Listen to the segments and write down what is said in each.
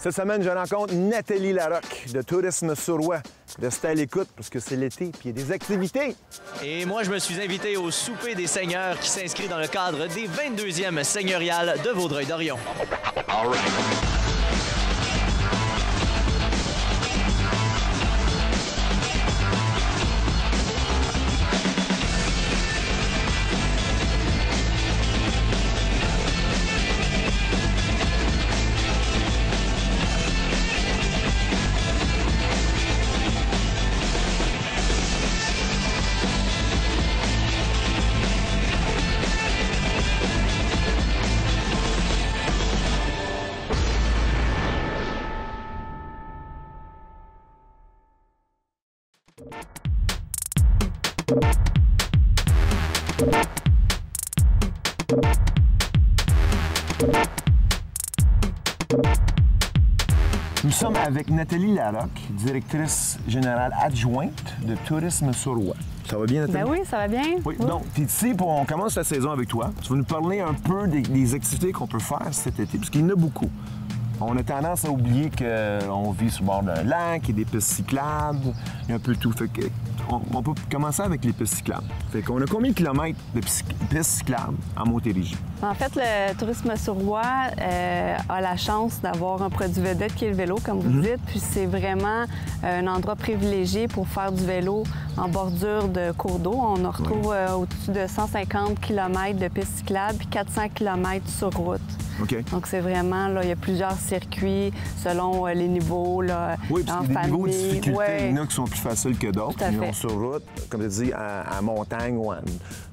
Cette semaine, je rencontre Nathalie Larocque de Tourisme Saurois. Restez à l'écoute parce que c'est l'été puis il y a des activités. Et moi, je me suis invité au souper des seigneurs qui s'inscrit dans le cadre des 22e seigneuriales de Vaudreuil-Dorion. All right. Nous sommes avec Nathalie Larocque, directrice générale adjointe de Tourisme Saurois. Ça va bien, Nathalie? Ben oui, ça va bien. Oui. Donc, tu es ici pour... On commence la saison avec toi. Tu vas nous parler un peu des activités qu'on peut faire cet été, parce qu'il y en a beaucoup. On a tendance à oublier qu'on vit sur le bord d'un lac, il y a des pistes cyclables, il y a un peu tout. Fait que on peut commencer avec les pistes cyclables. Fait qu'on a combien de kilomètres de pistes cyclables en Montérégie? En fait, le Tourisme Saurois a la chance d'avoir un produit vedette qui est le vélo, comme vous dites. Puis c'est vraiment un endroit privilégié pour faire du vélo en bordure de cours d'eau. On en retrouve au-dessus de 150 km de pistes cyclables puis 400 km sur route. OK. Donc, c'est vraiment, là, il y a plusieurs circuits selon les niveaux, là, oui, parce qu'il y a des niveaux de difficulté. Ouais. Il y en a qui sont plus faciles que d'autres. Tout à fait. Ils vont sur route, comme tu dis, à montagne ou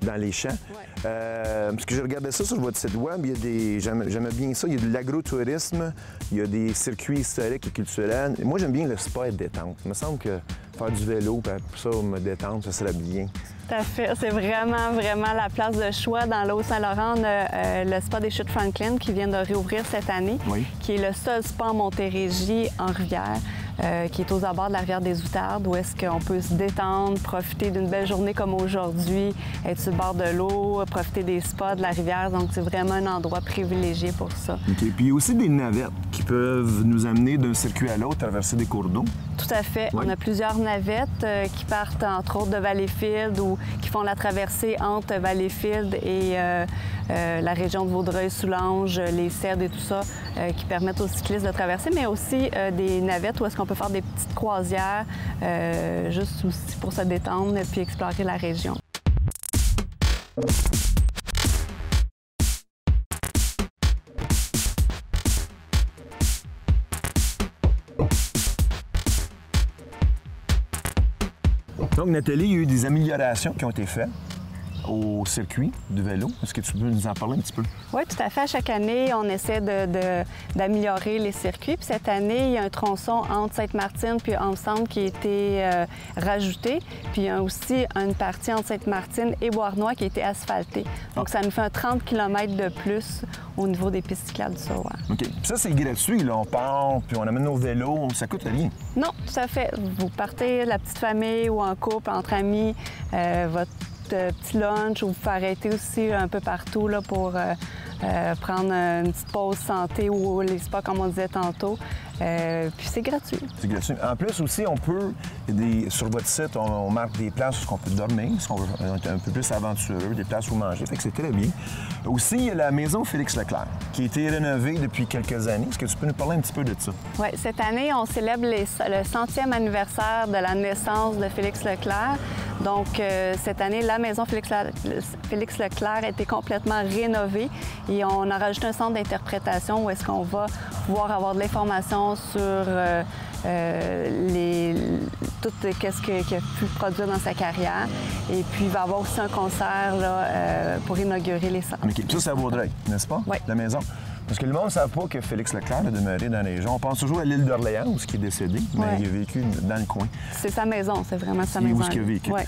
dans les champs. Ouais. Parce que j'ai regardé ça sur votre site web, il y a des... J'aimais bien ça. Il y a de l'agrotourisme, il y a des circuits historiques et culturels. Et moi, j'aime bien le spa et le détente. Il me semble que faire du vélo, puis ça, me détendre, ça serait bien. Tout à fait. C'est vraiment, vraiment la place de choix. Dans le Haut-Saint-Laurent, on a le spa des Chutes Franklin qui vient de réouvrir cette année, qui est le seul spa en Montérégie en rivière, qui est aux abords de la rivière des Outardes, où est-ce qu'on peut se détendre, profiter d'une belle journée comme aujourd'hui, être sur le bord de l'eau, profiter des spas de la rivière. Donc, c'est vraiment un endroit privilégié pour ça. OK. Puis il y a aussi des navettes qui peuvent nous amener d'un circuit à l'autre, traverser des cours d'eau. Tout à fait. Oui. On a plusieurs navettes qui partent, entre autres, de Valleyfield ou qui font la traversée entre Valleyfield et la région de Vaudreuil-Soulanges, les Cèdres et tout ça, qui permettent aux cyclistes de traverser, mais aussi des navettes où est-ce qu'on peut faire des petites croisières juste aussi pour se détendre et puis explorer la région. Donc, Nathalie, il y a eu des améliorations qui ont été faites au circuit du vélo. Est-ce que tu peux nous en parler un petit peu? Oui, tout à fait. À chaque année, on essaie d'améliorer les circuits. Puis cette année, il y a un tronçon entre Sainte-Martine puis Ensemble qui a été rajouté. Puis il y a aussi une partie entre Sainte-Martine et Beauharnois qui a été asphaltée. Donc, ça nous fait un 30 km de plus au niveau des pistes cyclables du Saurois. OK. Puis ça, c'est gratuit, là. On part, puis on amène nos vélos. Ça coûte rien. Non, tout à fait. Vous partez, la petite famille ou en couple, entre amis, votre petit lunch, ou vous pouvez arrêter aussi un peu partout là, pour prendre une petite pause santé ou les spas, comme on disait tantôt. Puis c'est gratuit. C'est gratuit. En plus aussi, on peut, sur votre site, on marque des places où on peut dormir, si on veut être un peu plus aventureux, des places où manger, fait que c'est très bien. Aussi, il y a la maison Félix Leclerc, qui a été rénovée depuis quelques années. Est-ce que tu peux nous parler un petit peu de ça? Oui, cette année, on célèbre le 100e anniversaire de la naissance de Félix Leclerc. Donc, cette année, la maison Félix Leclerc a été complètement rénovée et on a rajouté un centre d'interprétation où est-ce qu'on va pouvoir avoir de l'information sur tout ce qu'il a pu produire dans sa carrière. Et puis, il va y avoir aussi un concert là, pour inaugurer les centres. OK. Ça, c'est à Vaudreuil, n'est-ce pas? Oui. La maison. Parce que le monde ne savent pas que Félix Leclerc a demeuré dans les régions. On pense toujours à l'île d'Orléans, où il est décédé, mais il a vécu dans le coin. C'est sa maison, c'est vraiment sa C'est maison. où il a vécu. Oui.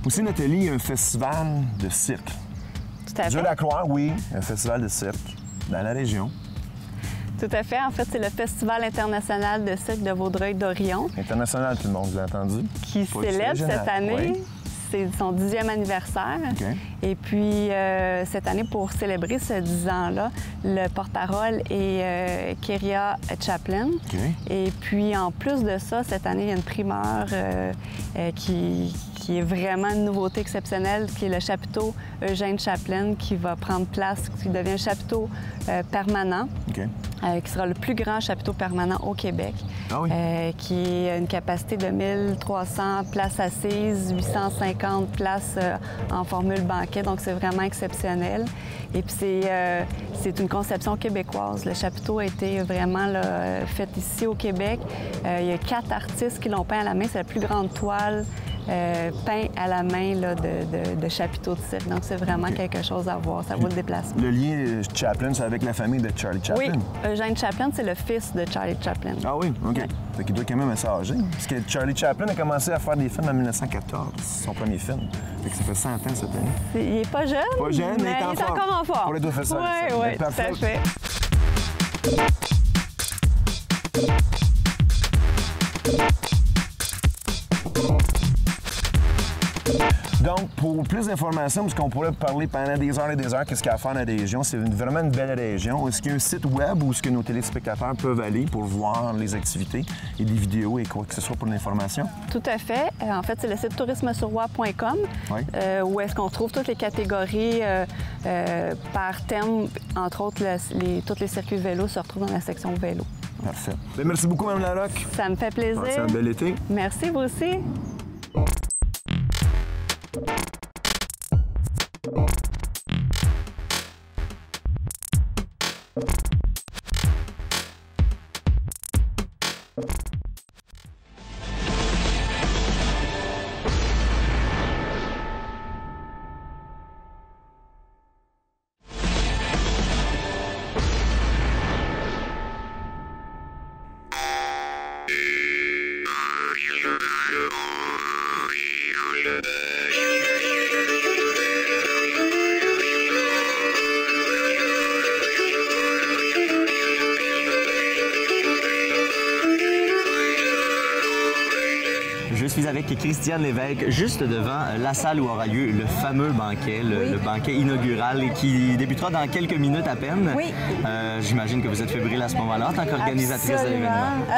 Aussi, Nathalie, il y a un festival de cirque. Tout à fait. Dur à croire, oui, un festival de cirque dans la région. Tout à fait. En fait, c'est le Festival international de cirque de Vaudreuil-Dorion. International, tout le monde, vous l'avez entendu? Qui célèbre cette année. Oui. C'est son 10e anniversaire. Okay. Et puis, cette année, pour célébrer ce 10 ans-là, le porte-parole est Keria Chaplin. Okay. Et puis, en plus de ça, cette année, il y a une primeur qui est vraiment une nouveauté exceptionnelle, qui est le chapiteau Eugène Chaplin, qui va prendre place, qui devient un chapiteau permanent, okay. Qui sera le plus grand chapiteau permanent au Québec, qui a une capacité de 1300 places assises, 850 places en formule banquet, donc c'est vraiment exceptionnel. Et puis c'est une conception québécoise. Le chapiteau a été vraiment là, fait ici au Québec. Il y a 4 artistes qui l'ont peint à la main. C'est la plus grande toile peint à la main là, de chapiteau de cirque. Donc, c'est vraiment quelque chose à voir. Ça vaut le déplacement. Le lien Chaplin, c'est avec la famille de Charlie Chaplin? Oui. Eugène Chaplin, c'est le fils de Charlie Chaplin. Ah oui? OK. Ouais. Fait qu'il doit quand même assez âgé. Parce que Charlie Chaplin a commencé à faire des films en 1914. C'est son premier film. Fait que ça fait 100 ans cette année. Il n'est pas jeune. Pas jeune, mais il est encore en forme. Pour les deux faire ça. Oui, tout à fait. Donc, pour plus d'informations, parce qu'on pourrait parler pendant des heures et des heures, qu'est-ce qu'il y a à faire dans la région, c'est vraiment une belle région. Est-ce qu'il y a un site web où est-ce que nos téléspectateurs peuvent aller pour voir les activités et des vidéos et quoi que ce soit pour l'information? Tout à fait. En fait, c'est le site tourismesurroi.com où est-ce qu'on trouve toutes les catégories par thème. Entre autres, tous les circuits vélo se retrouvent dans la section vélo. Parfait. Bien, merci beaucoup, Mme Larocque. Ça me fait plaisir. Passez un bel été. Merci, vous aussi. Je suis avec Christiane Lévesque, juste devant la salle où aura lieu le fameux banquet, le banquet inaugural qui débutera dans quelques minutes à peine. Oui. J'imagine que vous êtes fébrile à ce moment-là en tant qu'organisatrice de l'événement.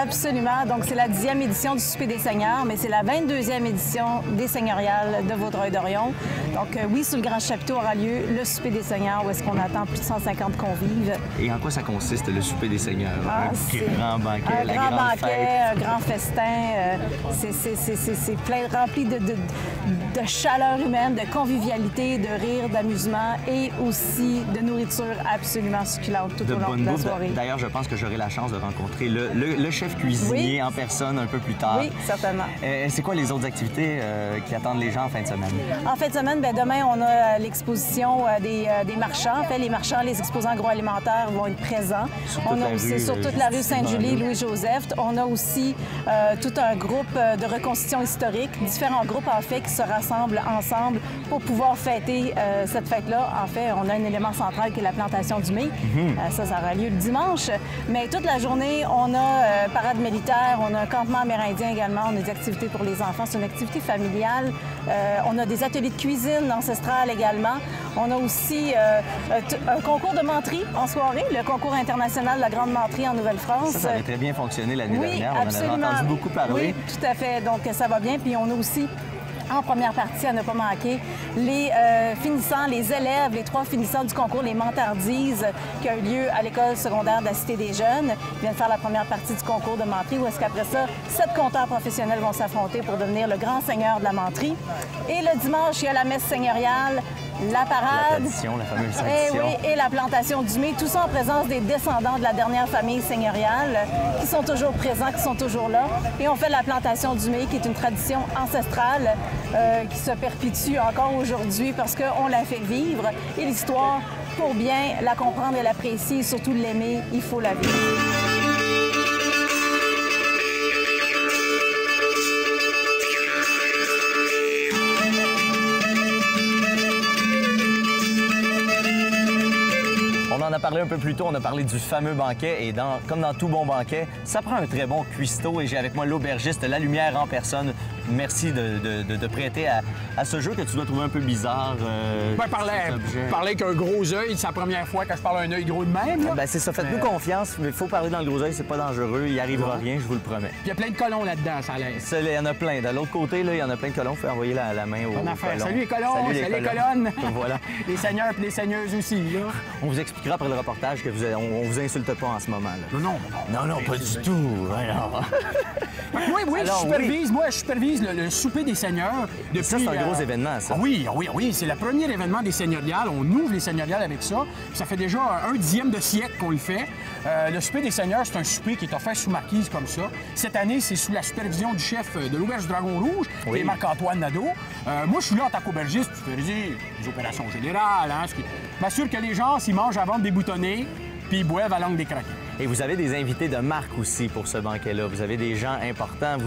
Absolument. Donc, c'est la 10e édition du Souper des Seigneurs, mais c'est la 22e édition des Seigneuriales de Vaudreuil-Dorion. Donc, oui, sous le Grand Chapiteau aura lieu le Souper des Seigneurs où est-ce qu'on attend plus de 150 convives. Et en quoi ça consiste, le Souper des Seigneurs? Un grand banquet, la grande fête. Un grand festin. C'est plein, rempli de chaleur humaine, de convivialité, de rire, d'amusement et aussi de nourriture absolument succulente tout au long de la soirée. D'ailleurs, je pense que j'aurai la chance de rencontrer le chef cuisinier en personne un peu plus tard. Oui, certainement. C'est quoi les autres activités qui attendent les gens en fin de semaine? En fin de semaine, demain, on a l'exposition des marchands. En fait, les marchands, les exposants agroalimentaires vont être présents. Sur toute la rue Sainte-Julie, Louis-Joseph. On a aussi tout un groupe de reconstitution historique, différents groupes en fait qui se rassemblent ensemble pour pouvoir fêter cette fête-là. En fait, on a un élément central qui est la plantation du mai. Ça aura lieu le dimanche. Mais toute la journée, on a parade militaire, on a un campement amérindien également, on a des activités pour les enfants. C'est une activité familiale. On a des ateliers de cuisine ancestrale également. On a aussi un concours de menterie en soirée, le concours international de la grande menterie en Nouvelle-France. Ça avait très bien fonctionné l'année dernière. Absolument. On en a entendu beaucoup parler. Oui, tout à fait. Donc, ça va bien. Puis on a aussi, en première partie, à ne pas manquer, les finissants, les élèves, les 3 finissants du concours Les Mentardises, qui a eu lieu à l'école secondaire de la Cité des Jeunes. Ils viennent faire la première partie du concours de menterie, où est-ce qu'après ça, 7 compteurs professionnels vont s'affronter pour devenir le grand seigneur de la menterie. Et le dimanche, il y a la messe seigneuriale, la parade, la fameuse tradition. Et la plantation du mai, tout ça en présence des descendants de la dernière famille seigneuriale qui sont toujours présents, qui sont toujours là. Et on fait la plantation du mai, qui est une tradition ancestrale qui se perpétue encore aujourd'hui parce qu'on la fait vivre. Et l'histoire, pour bien la comprendre et l'apprécier, et surtout l'aimer, il faut la vivre. On en a parlé un peu plus tôt, on a parlé du fameux banquet et comme dans tout bon banquet, ça prend un très bon cuistot et j'ai avec moi l'aubergiste La Lumière en personne. Merci de te prêter à ce jeu que tu dois trouver un peu bizarre. Parler qu'un gros œil, c'est la première fois que je parle un œil gros de même. Ben c'est ça, faites-nous confiance, mais il faut parler dans le gros œil, c'est pas dangereux, il arrivera rien, je vous le promets. Puis il y a plein de colons là-dedans, ça a l'air. Il y en a plein. De l'autre côté, là, il y en a plein de colons, il faut envoyer la main aux colons. Salut les colons, salut les colonnes. Voilà. Les seigneurs et les seigneuses aussi, là. On vous expliquera après le reportage que on vous insulte pas en ce moment. Là. Non, pas du tout. Alors... je supervise le souper des seigneurs. Depuis, ça, c'est un gros événement, ça. Oui, c'est le premier événement des seigneuriales. On ouvre les seigneuriales avec ça. Ça fait déjà un dixième de siècle qu'on le fait. Le souper des seigneurs, c'est un souper qui est offert sous marquise comme ça. Cette année, c'est sous la supervision du chef de l'Auberge du Dragon Rouge, qui est Marc-Antoine Nadeau. Moi, je suis là en tant qu'aubergiste, je fais des opérations générales, ce qui m'assure que les gens, s'ils mangent avant de déboutonner, puis ils boivent à langue décraquée. Et vous avez des invités de marque aussi pour ce banquet-là. Vous avez des gens importants.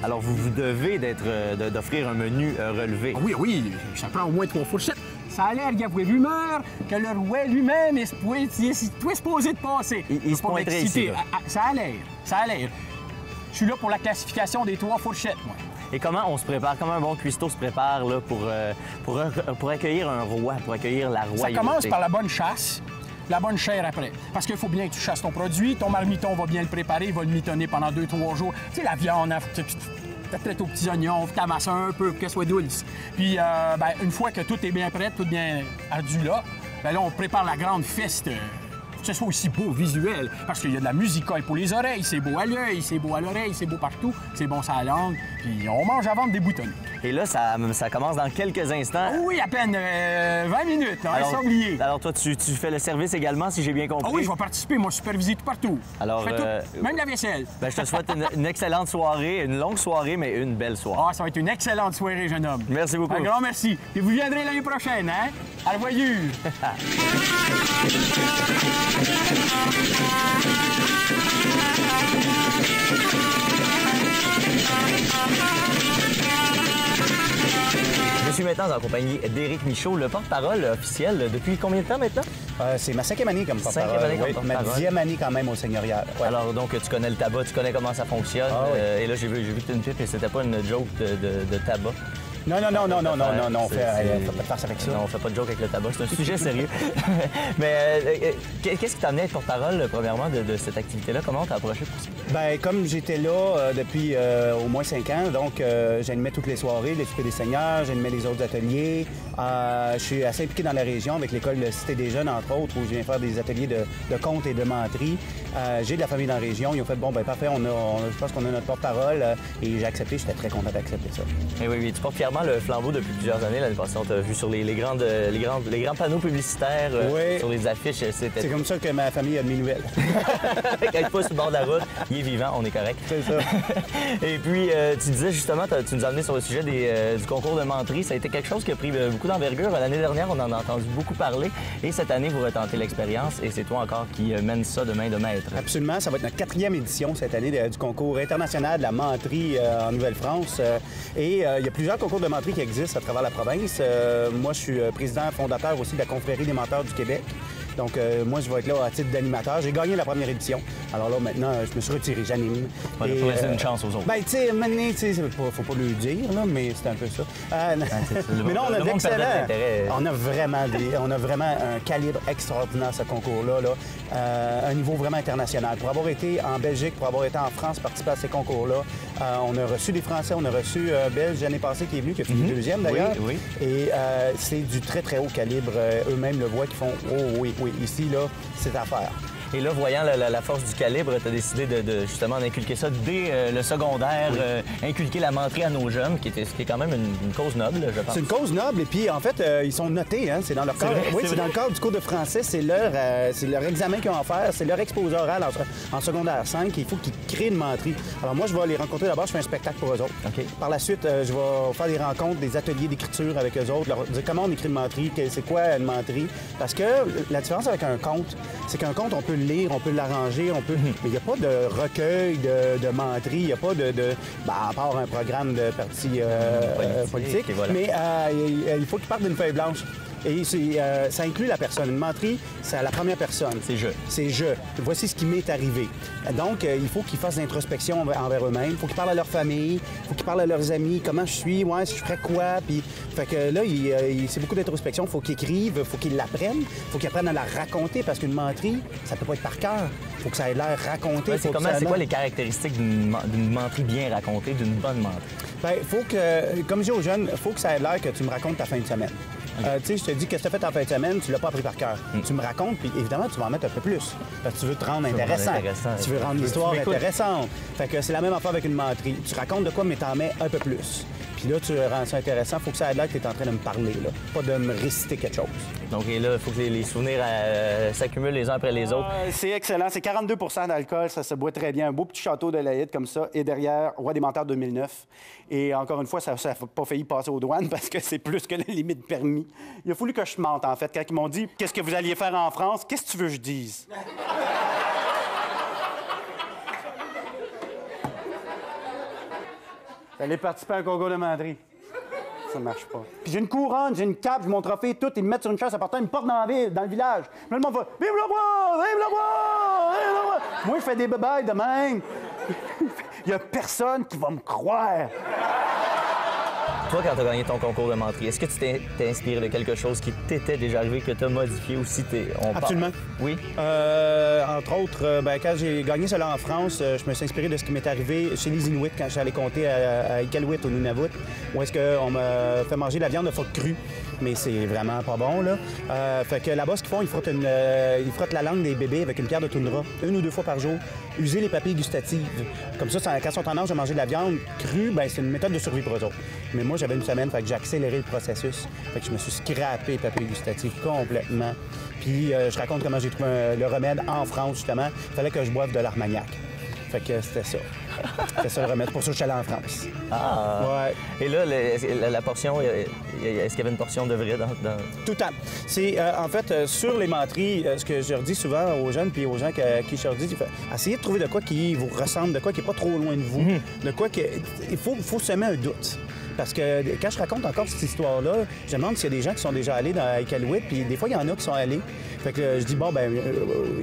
Alors, vous devez d'offrir un menu relevé. Oui, ça prend au moins 3 fourchettes. Ça a l'air, il y a rumeur que le roi lui-même est supposé de passer. Il se pointerait ici. Ça a l'air. Je suis là pour la classification des 3 fourchettes, moi. Et comment on se prépare, comment un bon cuistot se prépare là, pour accueillir un roi, pour accueillir la royauté? Ça commence par la bonne chasse. La bonne chair après. Parce qu'il faut bien que tu chasses ton produit. Ton marmiton va bien le préparer. Il va le mitonner pendant 2-3 jours. Tu sais, la viande, tu traites aux petits oignons, tu amasses un peu pour qu'elle soit douce. Puis, une fois que tout est bien prêt, tout bien ardu là, là, on prépare la grande feste. Que ce soit aussi beau visuel, parce qu'il y a de la musicale pour les oreilles, c'est beau à l'œil, c'est beau à l'oreille, c'est beau partout, c'est bon sur la langue, puis on mange avant de déboutonner. Et là, ça commence dans quelques instants. Oui, à peine 20 minutes, sans oublier. Alors toi, tu fais le service également, si j'ai bien compris? Ah oui, je vais participer, moi, superviser tout partout. Alors, je fais tout, même la vaisselle. Je te souhaite une excellente soirée, une longue soirée, mais une belle soirée. Ah, ça va être une excellente soirée, jeune homme. Merci beaucoup. Un grand merci. Et vous viendrez l'année prochaine, hein? À la voyure. Je suis maintenant en compagnie d'Éric Michaud, le porte-parole officiel depuis combien de temps maintenant? C'est ma 5e année comme porte-parole. Ma 10e année quand même au seigneurial. Ouais. Alors donc tu connais le tabac, tu connais comment ça fonctionne. Et là j'ai vu que tu as une pipe et c'était pas une joke de tabac. Non, on fait pas de farce avec ça. Non, on fait pas de joke avec le tabac, c'est un sujet sérieux. Mais qu'est-ce qui t'a amené à être porte-parole, premièrement, de cette activité-là? Comment t'as approché pour ça? Bien, comme j'étais là depuis au moins 5 ans, donc j'animais toutes les soirées, les soupers des seigneurs, j'animais les autres ateliers. Je suis assez impliqué dans la région avec l'école de Cité des Jeunes, entre autres, où je viens faire des ateliers de conte et de menterie. J'ai de la famille dans la région. Ils ont fait, parfait, je pense qu'on a notre porte-parole. Et j'ai accepté, j'étais très content d'accepter ça. Et oui, tu portes fièrement le flambeau depuis plusieurs années. L'année passée, on t'a vu sur les grands panneaux publicitaires, sur les affiches. C'est comme ça que ma famille a de mes nouvelles. Quand il est pas sur le bord de la route, il est vivant, on est correct. C'est ça. Et puis, tu disais justement, tu nous as amené sur le sujet du concours de menterie. Ça a été quelque chose qui a pris beaucoup d'envergure. L'année dernière, on en a entendu beaucoup parler. Et cette année, vous retentez l'expérience. Et c'est toi encore qui mène ça de main de maître. Absolument. Ça va être notre 4e édition cette année du concours international de la menterie en Nouvelle-France. Et il y a plusieurs concours de menterie qui existent à travers la province. Moi, je suis président fondateur aussi de la Confrérie des menteurs du Québec. Donc, moi, je vais être là à titre d'animateur. J'ai gagné la première édition. Alors là, maintenant, je me suis retiré, j'anime. Il faut laisser une chance aux autres. Ben, tu sais, maintenant, faut pas le dire, là, mais c'est un peu ça. Mais non, on a de l'excellent. On a vraiment un calibre extraordinaire, ce concours-là. Un niveau vraiment international. Pour avoir été en Belgique, pour avoir été en France, participer à ces concours-là, on a reçu des Français, on a reçu un Belge l'année passée qui est venu, qui a fini deuxième d'ailleurs. Oui. Et c'est du très, très haut calibre. Eux-mêmes le voient, qui font « Oh oui, ici, là, c'est à faire ». Et là, voyant la force du calibre, tu as décidé de justement d'inculquer ça dès le secondaire, inculquer la menterie à nos jeunes, ce qui est quand même une cause noble, je pense. C'est une cause noble, et puis en fait, ils sont notés, hein, c'est dans leur cadre. Oui, c'est dans le cadre du cours de français, c'est leur examen qu'ils ont à faire, c'est leur exposé oral en secondaire 5, il faut qu'ils créent une menterie. Alors moi, je vais les rencontrer d'abord, je fais un spectacle pour eux autres. Okay. Par la suite, je vais faire des rencontres, des ateliers d'écriture avec eux autres, leur dire comment on écrit une menterie, c'est quoi une menterie. Parce que la différence avec un conte, c'est qu'un conte, on peut le lire, on peut l'arranger, mais il n'y a pas de recueil de menterie, il n'y a pas à part un programme de parti politique, voilà. Mais il faut qu'ils partent d'une feuille blanche. Et ça inclut la personne. Une menterie, c'est à la première personne. C'est je. C'est je. Voici ce qui m'est arrivé. Donc, il faut qu'ils fassent l'introspection envers eux-mêmes. Il faut qu'ils parlent à leur famille. Il faut qu'ils parlent à leurs amis. Comment je suis? Ouais, je ferais quoi? Puis, fait que là, c'est beaucoup d'introspection. Il faut qu'ils écrivent. Il faut qu'ils l'apprennent. Il faut qu'ils apprennent à la raconter parce qu'une menterie, ça peut pas être par cœur. Il faut que ça ait l'air raconté. Ouais, c'est quoi les caractéristiques d'une menterie bien racontée, d'une bonne menterie? Bien, il faut que, comme je dis aux jeunes, il faut que ça ait l'air que tu me racontes ta fin de semaine. Okay. Tu sais, je te dis, qu'est-ce que tu as fait en fin de semaine, tu l'as pas appris par cœur. Tu me racontes, puis évidemment, tu vas en mettre un peu plus. Parce que tu veux te rendre intéressant. Tu veux rendre l'histoire intéressante. Fait que c'est la même affaire avec une menterie. Tu racontes de quoi, mais t'en mets un peu plus. Puis là, tu rends ça intéressant. Il faut que ça ait l'air que tu es en train de me parler, là. Pas de me réciter quelque chose. Donc, et là, il faut que les souvenirs s'accumulent les uns après les autres. C'est excellent. C'est 42 d'alcool. Ça se boit très bien. Un beau petit château de l'Aïd comme ça. Et derrière, Roi des menteurs 2009. Et encore une fois, ça n'a pas failli passer aux douanes parce que c'est plus que la limite permis. Il a fallu que je mente, en fait. Quand ils m'ont dit « Qu'est-ce que vous alliez faire en France? Qu'est-ce que tu veux que je dise? » J'allais participer à un concours de menterie. Ça marche pas. Puis j'ai une couronne, j'ai une cape, j'ai mon trophée, tout. Ils me mettent sur une chaise à partant, ils me portent dans le village. Puis là, le monde va « Vive le roi! Vive le roi! Vive le roi! » Moi, je fais des bébailles de même. Il y a personne qui va me croire. Toi, quand tu as gagné ton concours de menterie, est-ce que tu t'es inspiré de quelque chose qui t'était déjà arrivé, que tu as modifié ou si Absolument. Oui? Entre autres, quand j'ai gagné cela en France, je me suis inspiré de ce qui m'est arrivé chez les Inuits quand je suis allé compter à Iqaluit, au Nunavut, où est-ce qu'on m'a fait manger de la viande de phoque crue. Mais c'est vraiment pas bon, là. Fait que là-bas, ce qu'ils font, ils frottent la langue des bébés avec une pierre de toundra, 1 ou 2 fois par jour. User les papilles gustatives. Comme ça, quand ils sont en âge de manger de la viande crue, ben c'est une méthode de survie pour eux autres. Mais moi, j'avais une semaine, fait que j'ai accéléré le processus. Fait que je me suis scrappé les papilles gustatives complètement. Puis je raconte comment j'ai trouvé le remède en France, justement. Il fallait que je boive de l'Armagnac. Fait que c'était ça. C'était ça le remède. Pour ça, je suis allé en France. Ah! Ouais. Et là, la portion, est-ce qu'il y avait une portion de vrai dans... Tout le temps. C'est, en fait, sur les menteries, ce que je redis souvent aux jeunes puis aux gens qui je leur dis, essayez de trouver de quoi qui vous ressemble, de quoi qui n'est pas trop loin de vous, de quoi qui... Il faut semer un doute. Parce que quand je raconte encore cette histoire-là, je me demande s'il y a des gens qui sont déjà allés dans Iqaluit, puis des fois, il y en a qui sont allés. Fait que je dis, bon, ben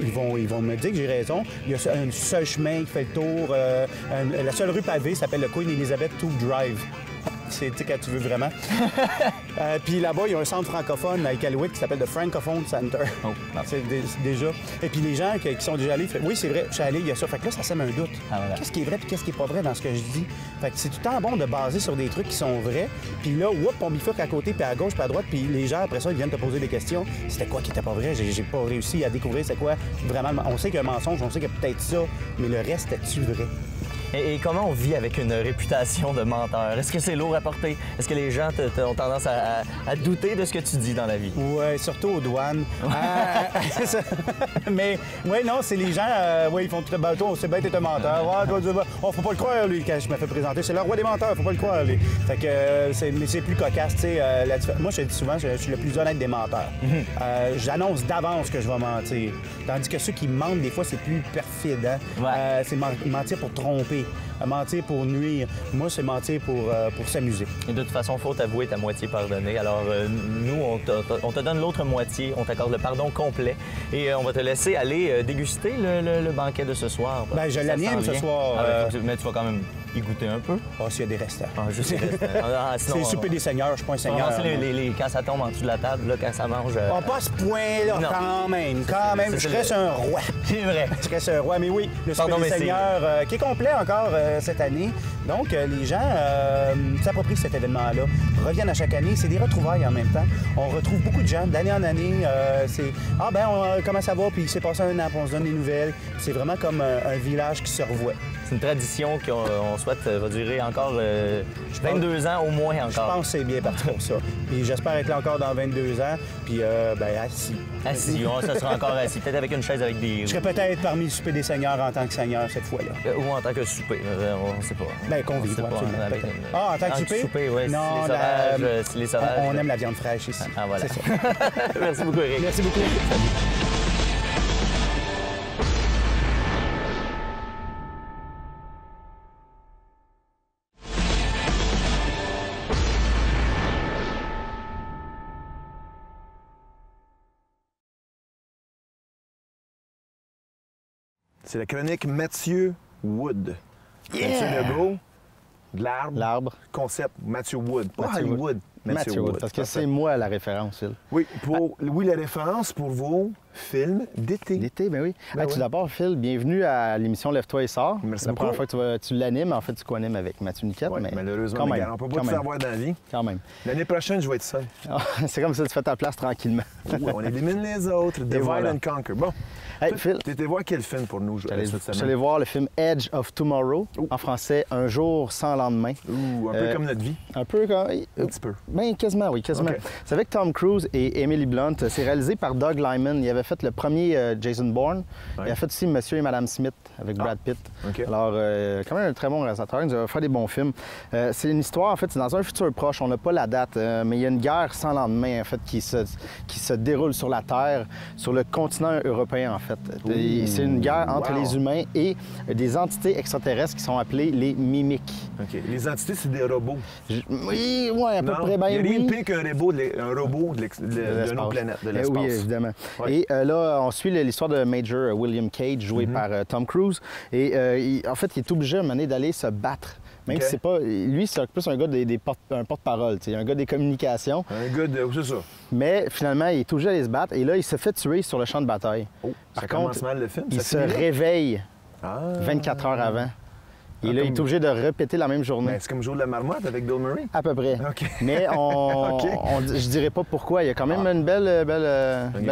ils vont me dire que j'ai raison. Il y a un seul chemin qui fait le tour. La seule rue pavée s'appelle le Queen Elizabeth II Drive. C'est quand tu veux vraiment. Puis là-bas, il y a un centre francophone à Iqaluit qui s'appelle The Francophone Center. Oh, c'est déjà. Et puis les gens qui sont déjà allés, oui, c'est vrai, je suis allé, il y a ça. Fait que là, ça sème un doute. Ah, voilà. Qu'est-ce qui est vrai puis qu'est-ce qui est pas vrai dans ce que je dis? Fait que c'est tout le temps bon de baser sur des trucs qui sont vrais. Puis là, on bifurque à côté, puis à gauche, puis à droite. Puis les gens, après ça, ils viennent te poser des questions. C'était quoi qui était pas vrai? J'ai pas réussi à découvrir c'est quoi vraiment. On sait qu'il y a un mensonge, on sait qu'il y a peut-être ça, mais le reste, est-tu vrai? Et comment on vit avec une réputation de menteur? Est-ce que c'est lourd à porter? Est-ce que les gens ont tendance à douter de ce que tu dis dans la vie? Oui, surtout aux douanes. Mais oui, non, c'est les gens, ils font tout le bateau, on sait bien que t'es un menteur. Faut pas le croire, lui, quand je me fais présenter. C'est le roi des menteurs, faut pas le croire, lui. Fait que c'est plus cocasse, tu sais. Moi, je dis souvent, je suis le plus honnête des menteurs. J'annonce d'avance que je vais mentir. Tandis que ceux qui mentent, des fois, c'est plus perfide. Hein? Ouais. C'est mentir pour tromper. Mentir pour nuire. Moi, c'est mentir pour s'amuser. Et de toute façon, faut t'avouer ta moitié pardonnée. Alors, nous, on te donne l'autre moitié, on t'accorde le pardon complet et on va te laisser aller déguster le banquet de ce soir. Bien, je l'anime ce soir. Mais tu vas quand même y goûter un peu. Ah, s'il y a des restants. Ah, juste des restants. C'est le souper des seigneurs, je suis pas un seigneur. Quand ça tombe en dessous de la table, là, quand ça mange... Pas à ce point-là, quand même. Je reste un roi. C'est vrai. Je reste un roi, mais oui, le souper des seigneurs, qui est complet encore cette année. Donc, les gens s'approprient cet événement-là, reviennent à chaque année. C'est des retrouvailles en même temps. On retrouve beaucoup de gens d'année en année. C'est « Ah, comment ça va? » Puis il s'est passé un an, puis on se donne des nouvelles. C'est vraiment comme un village qui se revoit. C'est une tradition qu'on souhaite va durer encore 22 ans au moins encore. Je pense que c'est bien parti pour ça. Puis j'espère être là encore dans 22 ans, puis assis. Assis, ça sera encore assis, peut-être avec une chaise avec des... Je serais peut-être parmi le souper des seigneurs en tant que seigneur cette fois-là. Ou en tant que souper, on ne sait pas. Bien, convive, absolument. En tant que souper, oui. Non, les sauvages. On aime la viande fraîche ici. Ah, voilà. C'est ça. Merci beaucoup, Eric. Merci beaucoup. Salut. C'est la chronique Mathieu Wood. Yeah! Mathieu Legault, de l'arbre. L'arbre. Concept, Mathieu Wood. Pas Mathieu Hollywood. Mathieu Wood, parce que c'est moi la référence, Phil. Oui, oui, la référence pour vos films d'été. D'été, bien oui. Ben Tout oui. d'abord, Phil, bienvenue à l'émission Lève-toi et sors. Merci C'est la première beaucoup. fois que tu l'animes. En fait, tu co-animes avec Mathieu Niquette. Ouais, mais malheureusement, quand mais même, regarde, on peut pas quand tout même. savoir dans la vie. Quand même. L'année prochaine, je vais être seul. C'est comme ça, tu fais ta place tranquillement. Ouais, on élimine les autres. Divide voilà. and conquer. Bon. Hey, Phil, Tu étais voir quel film pour nous je cette suis semaine? allé voir le film Edge of Tomorrow, en français, Un jour sans lendemain. Ouh, un peu comme notre vie. Un peu comme... Un petit peu. Ben, quasiment, oui, quasiment. OK. C'est avec Tom Cruise et Emily Blunt. C'est réalisé par Doug Liman. Il avait fait le premier Jason Bourne. Ouais. Il a fait aussi Monsieur et Madame Smith avec Brad Pitt. OK. Alors, quand même un très bon réalisateur. Il nous a fait des bons films. C'est une histoire, en fait, c'est dans un futur proche. On n'a pas la date, mais il y a une guerre sans lendemain, en fait, qui se déroule sur la Terre, sur le continent européen, en fait. Et c'est une guerre entre Wow. les humains et des entités extraterrestres qui sont appelées les mimiques. OK. Les entités, c'est des robots. Oui, ouais, à peu Non, près. Ben, il y a rien oui. de pire qu'un robot de nos planètes, de l'espace. Oui, évidemment. Ouais. Et là, on suit l'histoire de Major William Cage, joué Mm-hmm. par Tom Cruise. Et en fait, il est obligé à un moment donné d'aller se battre. Même OK. si c'est pas... Lui, c'est plus un gars un porte-parole, tu sais, un gars des communications. Un gars de... C'est ça. Mais finalement, il est obligé d'aller se battre. Et là, il se fait tuer sur le champ de bataille. Oh, ça Par commence contre, mal le film. il ça se finit là? réveille Ah. 24 heures avant. Et Ah, là, il comme- est obligé de répéter la même journée. Ben, c'est comme jouer de la marmotte avec Bill Murray. À peu près. OK. Mais OK. je dirais pas pourquoi. Il y a quand même une belle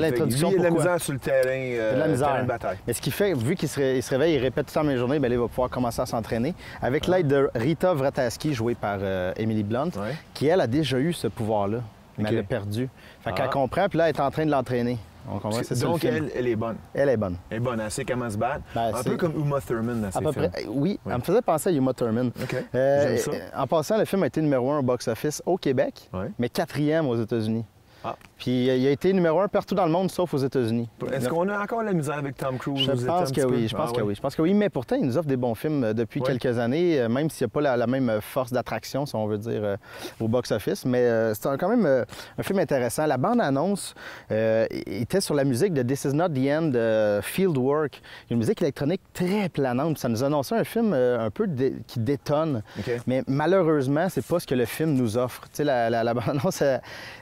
introduction. Lui, il a de la pourquoi. misère sur le terrain, De la misère. terrain de bataille. Mais ce qui fait, vu qu'il se réveille, il répète tout le temps la même journée, bien, là, il va pouvoir commencer à s'entraîner. Avec l'aide de Rita Vrataski, jouée par Emily Blunt, Ouais. qui, elle, a déjà eu ce pouvoir-là, mais OK. elle l'a perdu. Fait qu'elle Ah. comprend, puis là, elle est en train de l'entraîner. On comprend, c'est ça, le Donc, film. elle est bonne. Elle est bonne. Elle est bonne, elle sait comment se battre. Ben, un c'est- peu comme Uma Thurman dans À ses peu films. près. Oui, Ouais. elle me faisait penser à Uma Thurman. OK. J'aime ça. En passant, le film a été numéro 1 au box-office au Québec, Ouais. mais 4e aux États-Unis. Ah. Puis il a été numéro 1 partout dans le monde, sauf aux États-Unis. Est-ce qu'on a encore la misère avec Tom Cruise? Je Vous êtes pense un que petit peu- oui, je pense Ah, que ouais. oui. Je pense que oui, mais pourtant, il nous offre des bons films depuis Ouais. quelques années, même s'il n'y a pas la même force d'attraction, si on veut dire, au box-office. Mais c'est quand même un film intéressant. La bande-annonce était sur la musique de This Is Not the End, Fieldwork, une musique électronique très planante. Ça nous annonçait un film un peu qui détonne. OK. Mais malheureusement, c'est pas ce que le film nous offre. Tu sais, la bande-annonce,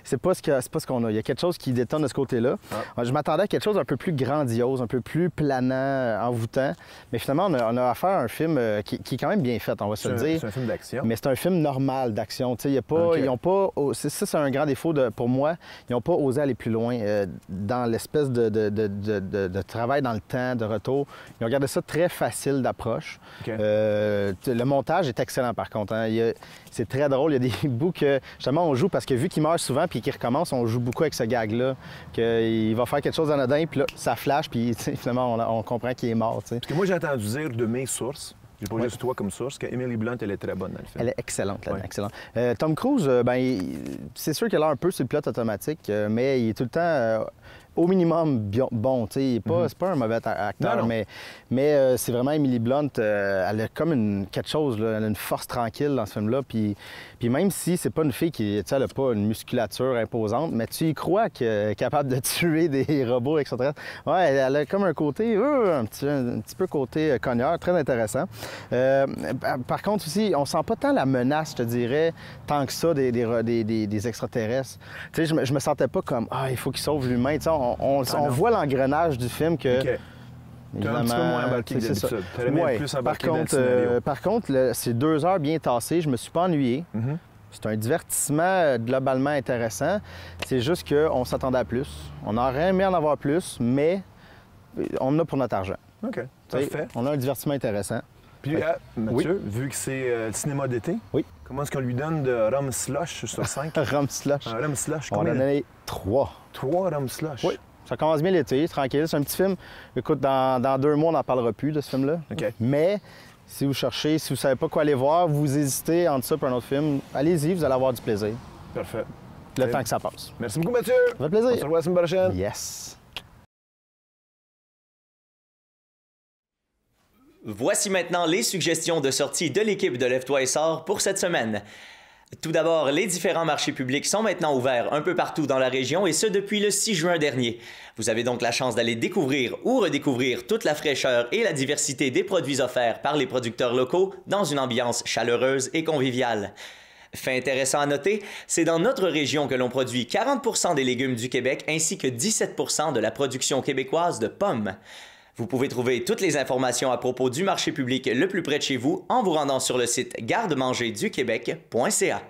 c'est pas ce qu'on a. Il y a quelque chose qui détonne de ce côté-là. Je m'attendais à quelque chose d'un peu plus grandiose, un peu plus planant, envoûtant. Mais finalement, on a affaire à un film qui est quand même bien fait, on va se le dire. C'est un film d'action. Mais c'est un film normal d'action. Tu sais, il y a pas, OK. ils ont pas. C'est un grand défaut pour moi. Ils n'ont pas osé aller plus loin dans l'espèce de travail dans le temps, de retour. Ils ont gardé ça très facile d'approche. OK. Le montage est excellent par contre. Hein. C'est très drôle. Il y a des bouts que justement on joue parce que vu qu'il meurt souvent puis qu'il recommence, on joue beaucoup avec ce gag-là. Qu'il va faire quelque chose d'anodin, puis là, ça flash, puis tu sais, finalement, on comprend qu'il est mort. Tu sais. Parce que moi, j'ai entendu dire de mes sources, j'ai pas Ouais. juste toi comme source, que Emily Blunt, elle est très bonne dans le film. Elle est excellente, là-dedans, Ouais. excellente. Tom Cruise, c'est sûr qu'il a un peu sur le pilote automatique, mais il est tout le temps au minimum bon. Tu sais, il est pas, c'est pas un mauvais acteur, Non, non. mais c'est vraiment Emily Blunt, elle a comme quelque chose, là, elle a une force tranquille dans ce film-là. Puis même si c'est pas une fille qui, tu sais, elle a pas une musculature imposante, mais tu y crois qu'elle est capable de tuer des robots extraterrestres. Ouais, elle a comme un côté, un petit peu côté cogneur, très intéressant. Par contre aussi, on sent pas tant la menace, je te dirais, tant que ça des extraterrestres. Tu sais, je me sentais pas comme il faut qu'il sauve l'humain. Tu sais, on non. voit l'engrenage du film que. OK. T'es un petit peu moins embarqué que c'est ça. d'habitude. T'aurais aimé Ouais. plus embarqué Par dans le contre, scénario. c'est 2 heures bien tassées. Je me suis pas ennuyé. Mhm. C'est un divertissement globalement intéressant. C'est juste qu'on s'attendait à plus. On aurait aimé en avoir plus, mais on en a pour notre argent. OK, Tu sais, parfait. on a un divertissement intéressant. Puis, Mathieu, vu que c'est le cinéma d'été, Oui. comment est-ce qu'on lui donne de rhum slush sur 5? Rhum slush. Un rhum slush, On a combien? donné 3. 3 rhum slush? Oui. Ça commence bien l'été, tranquille. C'est un petit film. Écoute, dans 2 mois, on n'en parlera plus de ce film-là. OK. Mais si vous cherchez, si vous savez pas quoi aller voir, vous hésitez entre ça et un autre film, allez-y, vous allez avoir du plaisir. Parfait. Le Ok. temps que ça passe. Merci beaucoup, Mathieu. Ça fait plaisir. On se revoit la semaine prochaine. Yes. Voici maintenant les suggestions de sortie de l'équipe de Lève-toi et sors pour cette semaine. Tout d'abord, les différents marchés publics sont maintenant ouverts un peu partout dans la région et ce depuis le 6 juin dernier. Vous avez donc la chance d'aller découvrir ou redécouvrir toute la fraîcheur et la diversité des produits offerts par les producteurs locaux dans une ambiance chaleureuse et conviviale. Fait intéressant à noter, c'est dans notre région que l'on produit 40% des légumes du Québec ainsi que 17% de la production québécoise de pommes. Vous pouvez trouver toutes les informations à propos du marché public le plus près de chez vous en vous rendant sur le site gardemanger-du-québec.ca.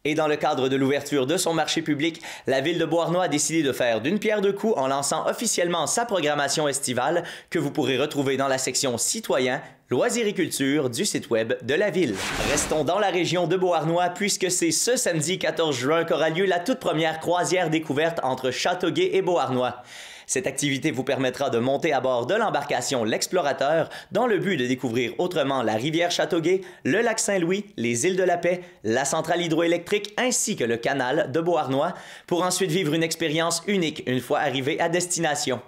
Et dans le cadre de l'ouverture de son marché public, la Ville de Beauharnois a décidé de faire d'une pierre deux coups en lançant officiellement sa programmation estivale que vous pourrez retrouver dans la section Citoyens, Loisirs et Culture du site web de la Ville. Restons dans la région de Beauharnois puisque c'est ce samedi 14 juin qu'aura lieu la toute première croisière découverte entre Châteauguay et Beauharnois. Cette activité vous permettra de monter à bord de l'embarcation L'Explorateur dans le but de découvrir autrement la rivière Châteauguay, le lac Saint-Louis, les îles de la Paix, la centrale hydroélectrique ainsi que le canal de Beauharnois pour ensuite vivre une expérience unique une fois arrivé à destination.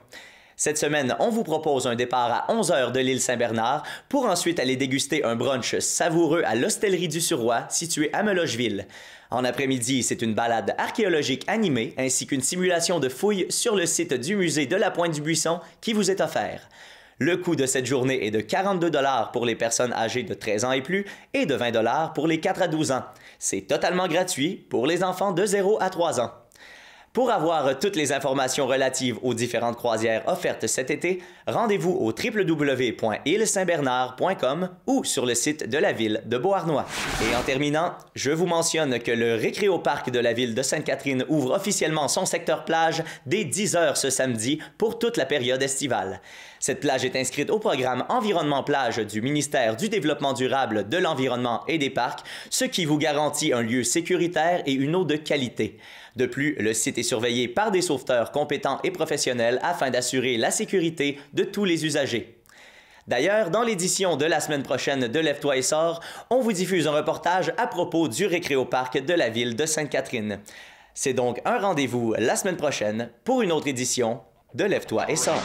Cette semaine, on vous propose un départ à 11 h de l'île Saint-Bernard pour ensuite aller déguster un brunch savoureux à l'Hostellerie du Suroît située à Melocheville. En après-midi, c'est une balade archéologique animée ainsi qu'une simulation de fouilles sur le site du musée de la Pointe-du-Buisson qui vous est offert. Le coût de cette journée est de 42 $ pour les personnes âgées de 13 ans et plus et de 20 $ pour les 4 à 12 ans. C'est totalement gratuit pour les enfants de 0 à 3 ans. Pour avoir toutes les informations relatives aux différentes croisières offertes cet été, rendez-vous au www.îlesaintbernard.com ou sur le site de la Ville de Beauharnois. Et en terminant, je vous mentionne que le Récréoparc de la Ville de Sainte-Catherine ouvre officiellement son secteur plage dès 10 h ce samedi pour toute la période estivale. Cette plage est inscrite au programme Environnement Plage du ministère du Développement durable, de l'Environnement et des Parcs, ce qui vous garantit un lieu sécuritaire et une eau de qualité. De plus, le site est surveillé par des sauveteurs compétents et professionnels afin d'assurer la sécurité de tous les usagers. D'ailleurs, dans l'édition de la semaine prochaine de Lève-toi et sors, on vous diffuse un reportage à propos du Récréoparc de la Ville de Sainte-Catherine. C'est donc un rendez-vous la semaine prochaine pour une autre édition de Lève-toi et sors.